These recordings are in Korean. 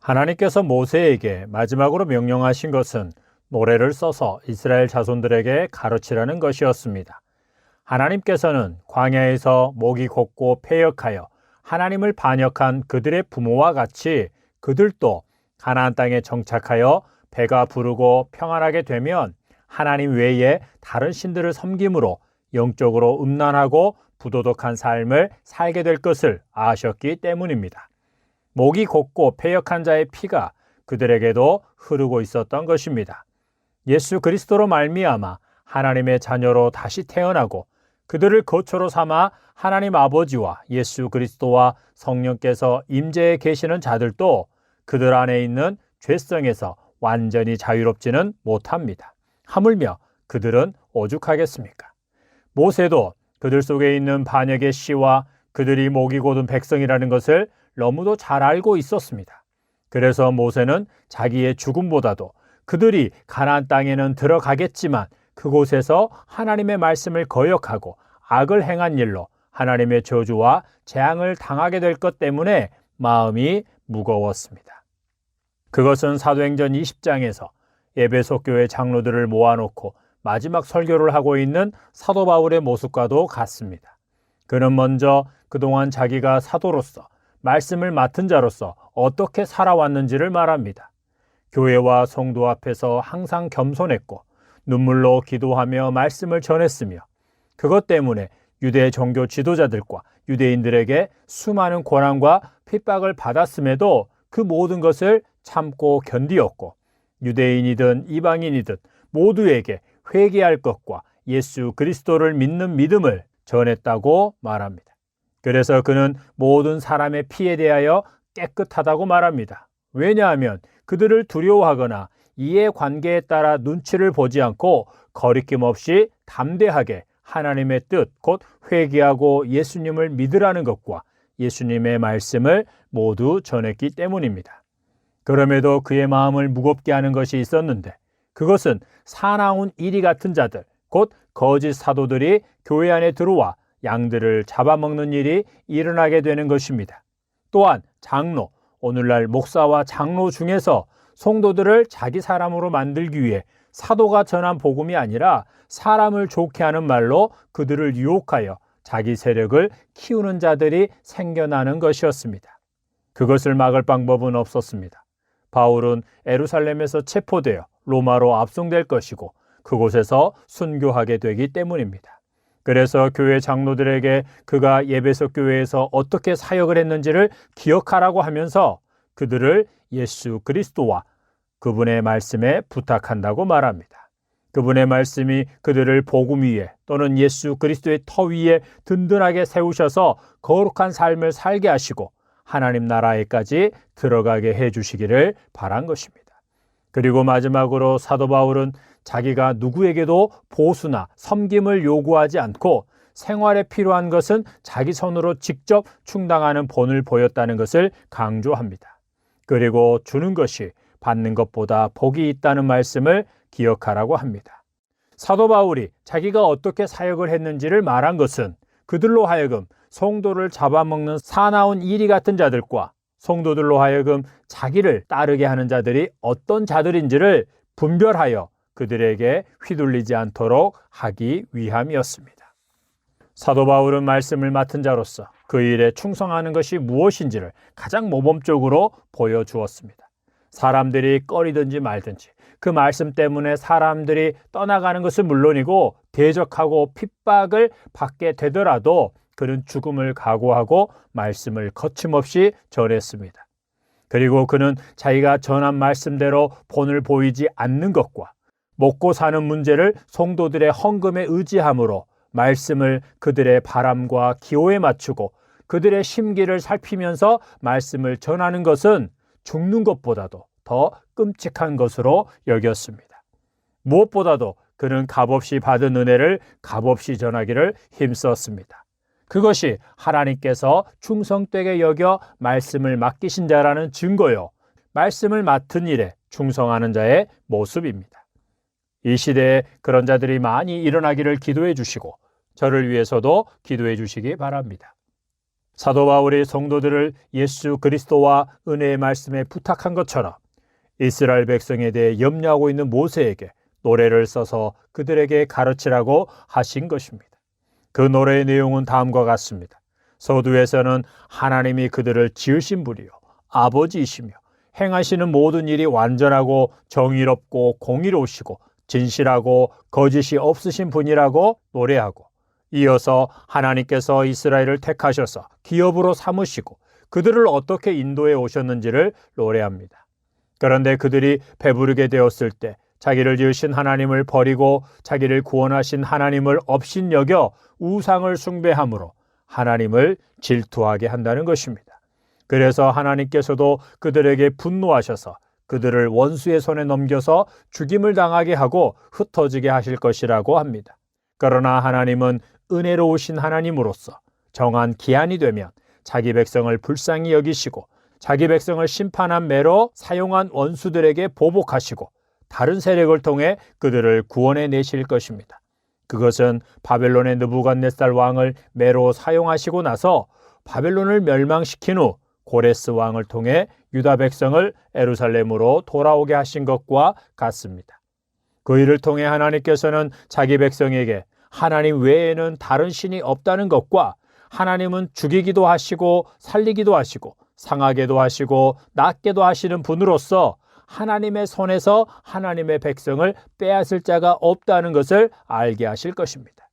하나님께서 모세에게 마지막으로 명령하신 것은 노래를 써서 이스라엘 자손들에게 가르치라는 것이었습니다. 하나님께서는 광야에서 목이 곧고 패역하여 하나님을 반역한 그들의 부모와 같이 그들도 가나안 땅에 정착하여 배가 부르고 평안하게 되면 하나님 외에 다른 신들을 섬김으로 영적으로 음란하고 부도덕한 삶을 살게 될 것을 아셨기 때문입니다. 목이 곧고 패역한 자의 피가 그들에게도 흐르고 있었던 것입니다. 예수 그리스도로 말미암아 하나님의 자녀로 다시 태어나고 그들을 거처로 삼아 하나님 아버지와 예수 그리스도와 성령께서 임재해 계시는 자들도 그들 안에 있는 죄성에서 완전히 자유롭지는 못합니다. 하물며 그들은 오죽하겠습니까? 모세도 그들 속에 있는 반역의 씨와 그들이 목이 곧은 백성이라는 것을 너무도 잘 알고 있었습니다. 그래서 모세는 자기의 죽음보다도 그들이 가나안 땅에는 들어가겠지만 그곳에서 하나님의 말씀을 거역하고 악을 행한 일로 하나님의 저주와 재앙을 당하게 될 것 때문에 마음이 무거웠습니다. 그것은 사도행전 20장에서 에베소 교회 장로들을 모아놓고 마지막 설교를 하고 있는 사도 바울의 모습과도 같습니다. 그는 먼저 그동안 자기가 사도로서 말씀을 맡은 자로서 어떻게 살아왔는지를 말합니다. 교회와 성도 앞에서 항상 겸손했고 눈물로 기도하며 말씀을 전했으며 그것 때문에 유대 종교 지도자들과 유대인들에게 수많은 고난과 핍박을 받았음에도 그 모든 것을 참고 견디었고 유대인이든 이방인이든 모두에게 회개할 것과 예수 그리스도를 믿는 믿음을 전했다고 말합니다. 그래서 그는 모든 사람의 피에 대하여 깨끗하다고 말합니다. 왜냐하면 그들을 두려워하거나 이해관계에 따라 눈치를 보지 않고 거리낌 없이 담대하게 하나님의 뜻, 곧 회개하고 예수님을 믿으라는 것과 예수님의 말씀을 모두 전했기 때문입니다. 그럼에도 그의 마음을 무겁게 하는 것이 있었는데 그것은 사나운 이리 같은 자들, 곧 거짓 사도들이 교회 안에 들어와 양들을 잡아먹는 일이 일어나게 되는 것입니다. 또한 장로, 오늘날 목사와 장로 중에서 성도들을 자기 사람으로 만들기 위해 사도가 전한 복음이 아니라 사람을 좋게 하는 말로 그들을 유혹하여 자기 세력을 키우는 자들이 생겨나는 것이었습니다. 그것을 막을 방법은 없었습니다. 바울은 예루살렘에서 체포되어 로마로 압송될 것이고 그곳에서 순교하게 되기 때문입니다. 그래서 교회 장로들에게 그가 에베소 교회에서 어떻게 사역을 했는지를 기억하라고 하면서 그들을 예수 그리스도와 그분의 말씀에 부탁한다고 말합니다. 그분의 말씀이 그들을 복음 위에 또는 예수 그리스도의 터 위에 든든하게 세우셔서 거룩한 삶을 살게 하시고 하나님 나라에까지 들어가게 해주시기를 바란 것입니다. 그리고 마지막으로 사도 바울은 자기가 누구에게도 보수나 섬김을 요구하지 않고 생활에 필요한 것은 자기 손으로 직접 충당하는 본을 보였다는 것을 강조합니다. 그리고 주는 것이 받는 것보다 복이 있다는 말씀을 기억하라고 합니다. 사도 바울이 자기가 어떻게 사역을 했는지를 말한 것은 그들로 하여금 성도를 잡아먹는 사나운 이리 같은 자들과 성도들로 하여금 자기를 따르게 하는 자들이 어떤 자들인지를 분별하여 그들에게 휘둘리지 않도록 하기 위함이었습니다. 사도 바울은 말씀을 맡은 자로서 그 일에 충성하는 것이 무엇인지를 가장 모범적으로 보여주었습니다. 사람들이 꺼리든지 말든지 그 말씀 때문에 사람들이 떠나가는 것은 물론이고 대적하고 핍박을 받게 되더라도 그는 죽음을 각오하고 말씀을 거침없이 전했습니다. 그리고 그는 자기가 전한 말씀대로 본을 보이지 않는 것과 먹고 사는 문제를 성도들의 헌금에 의지함으로 말씀을 그들의 바람과 기호에 맞추고 그들의 심기를 살피면서 말씀을 전하는 것은 죽는 것보다도 더 끔찍한 것으로 여겼습니다. 무엇보다도 그는 값없이 받은 은혜를 값없이 전하기를 힘썼습니다. 그것이 하나님께서 충성되게 여겨 말씀을 맡기신 자라는 증거요, 말씀을 맡은 일에 충성하는 자의 모습입니다. 이 시대에 그런 자들이 많이 일어나기를 기도해 주시고 저를 위해서도 기도해 주시기 바랍니다. 사도 바울이 성도들을 예수 그리스도와 은혜의 말씀에 부탁한 것처럼 이스라엘 백성에 대해 염려하고 있는 모세에게 노래를 써서 그들에게 가르치라고 하신 것입니다. 그 노래의 내용은 다음과 같습니다. 서두에서는 하나님이 그들을 지으신 분이요 아버지이시며 행하시는 모든 일이 완전하고 정의롭고 공의로우시고 진실하고 거짓이 없으신 분이라고 노래하고, 이어서 하나님께서 이스라엘을 택하셔서 기업으로 삼으시고 그들을 어떻게 인도해 오셨는지를 노래합니다. 그런데 그들이 배부르게 되었을 때 자기를 지으신 하나님을 버리고 자기를 구원하신 하나님을 업신여겨 우상을 숭배함으로 하나님을 질투하게 한다는 것입니다. 그래서 하나님께서도 그들에게 분노하셔서 그들을 원수의 손에 넘겨서 죽임을 당하게 하고 흩어지게 하실 것이라고 합니다. 그러나 하나님은 은혜로우신 하나님으로서 정한 기한이 되면 자기 백성을 불쌍히 여기시고 자기 백성을 심판한 매로 사용한 원수들에게 보복하시고 다른 세력을 통해 그들을 구원해 내실 것입니다. 그것은 바벨론의 느부갓네살 왕을 매로 사용하시고 나서 바벨론을 멸망시킨 후 고레스 왕을 통해 유다 백성을 예루살렘으로 돌아오게 하신 것과 같습니다. 그 일을 통해 하나님께서는 자기 백성에게 하나님 외에는 다른 신이 없다는 것과 하나님은 죽이기도 하시고 살리기도 하시고 상하게도 하시고 낫게도 하시는 분으로서 하나님의 손에서 하나님의 백성을 빼앗을 자가 없다는 것을 알게 하실 것입니다.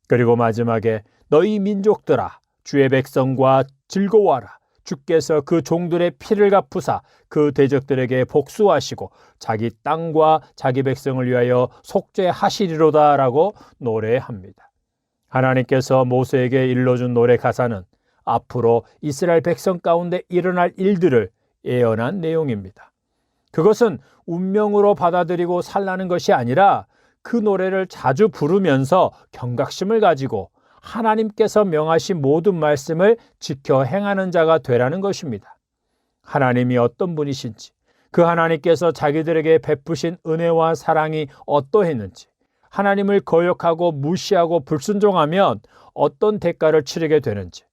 그리고 마지막에 너희 민족들아 주의 백성과 즐거워하라. 주께서 그 종들의 피를 갚으사 그 대적들에게 복수하시고 자기 땅과 자기 백성을 위하여 속죄하시리로다 라고 노래합니다. 하나님께서 모세에게 일러준 노래 가사는 앞으로 이스라엘 백성 가운데 일어날 일들을 예언한 내용입니다. 그것은 운명으로 받아들이고 살라는 것이 아니라 그 노래를 자주 부르면서 경각심을 가지고 하나님께서 명하신 모든 말씀을 지켜 행하는 자가 되라는 것입니다. 하나님이 어떤 분이신지, 그 하나님께서 자기들에게 베푸신 은혜와 사랑이 어떠했는지, 하나님을 거역하고 무시하고 불순종하면 어떤 대가를 치르게 되는지,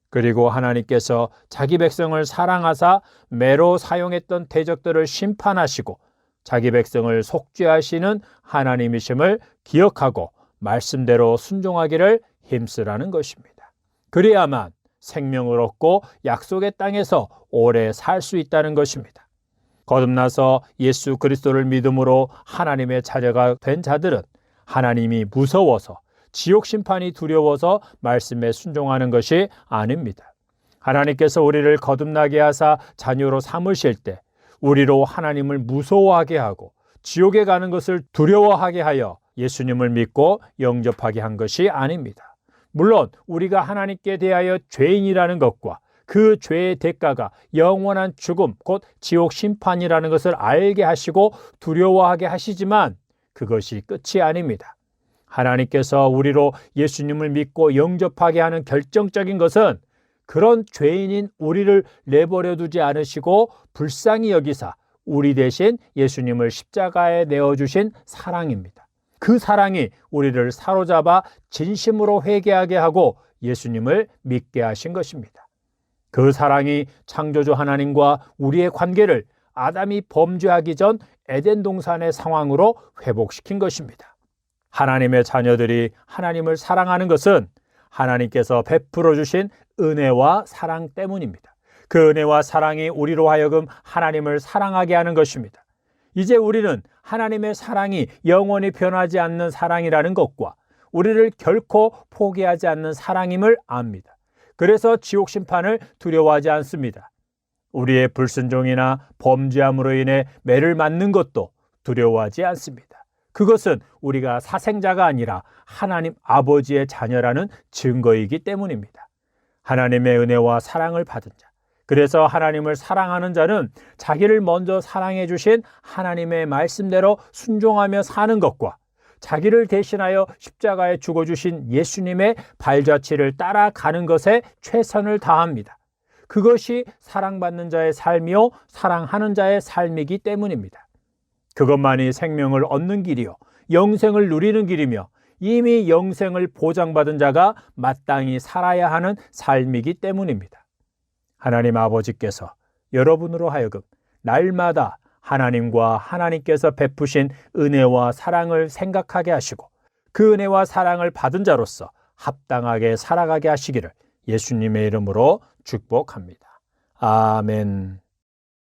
그리고 하나님께서 자기 백성을 사랑하사 매로 사용했던 대적들을 심판하시고 자기 백성을 속죄하시는 하나님이심을 기억하고 말씀대로 순종하기를 힘쓰라는 것입니다. 그래야만 생명을 얻고 약속의 땅에서 오래 살 수 있다는 것입니다. 거듭나서 예수 그리스도를 믿음으로 하나님의 자녀가 된 자들은 하나님이 무서워서 지옥 심판이 두려워서 말씀에 순종하는 것이 아닙니다. 하나님께서 우리를 거듭나게 하사 자녀로 삼으실 때 우리로 하나님을 무서워하게 하고 지옥에 가는 것을 두려워하게 하여 예수님을 믿고 영접하게 한 것이 아닙니다. 물론 우리가 하나님께 대하여 죄인이라는 것과 그 죄의 대가가 영원한 죽음, 곧 지옥 심판이라는 것을 알게 하시고 두려워하게 하시지만 그것이 끝이 아닙니다. 하나님께서 우리로 예수님을 믿고 영접하게 하는 결정적인 것은 그런 죄인인 우리를 내버려 두지 않으시고 불쌍히 여기사 우리 대신 예수님을 십자가에 내어주신 사랑입니다. 그 사랑이 우리를 사로잡아 진심으로 회개하게 하고 예수님을 믿게 하신 것입니다. 그 사랑이 창조주 하나님과 우리의 관계를 아담이 범죄하기 전 에덴 동산의 상황으로 회복시킨 것입니다. 하나님의 자녀들이 하나님을 사랑하는 것은 하나님께서 베풀어 주신 은혜와 사랑 때문입니다. 그 은혜와 사랑이 우리로 하여금 하나님을 사랑하게 하는 것입니다. 이제 우리는 하나님의 사랑이 영원히 변하지 않는 사랑이라는 것과 우리를 결코 포기하지 않는 사랑임을 압니다. 그래서 지옥 심판을 두려워하지 않습니다. 우리의 불순종이나 범죄함으로 인해 매를 맞는 것도 두려워하지 않습니다. 그것은 우리가 사생자가 아니라 하나님 아버지의 자녀라는 증거이기 때문입니다. 하나님의 은혜와 사랑을 받은 자, 그래서 하나님을 사랑하는 자는 자기를 먼저 사랑해 주신 하나님의 말씀대로 순종하며 사는 것과 자기를 대신하여 십자가에 죽어주신 예수님의 발자취를 따라가는 것에 최선을 다합니다. 그것이 사랑받는 자의 삶이요 사랑하는 자의 삶이기 때문입니다. 그것만이 생명을 얻는 길이요 영생을 누리는 길이며 이미 영생을 보장받은 자가 마땅히 살아야 하는 삶이기 때문입니다. 하나님 아버지께서 여러분으로 하여금 날마다 하나님과 하나님께서 베푸신 은혜와 사랑을 생각하게 하시고 그 은혜와 사랑을 받은 자로서 합당하게 살아가게 하시기를 예수님의 이름으로 축복합니다. 아멘.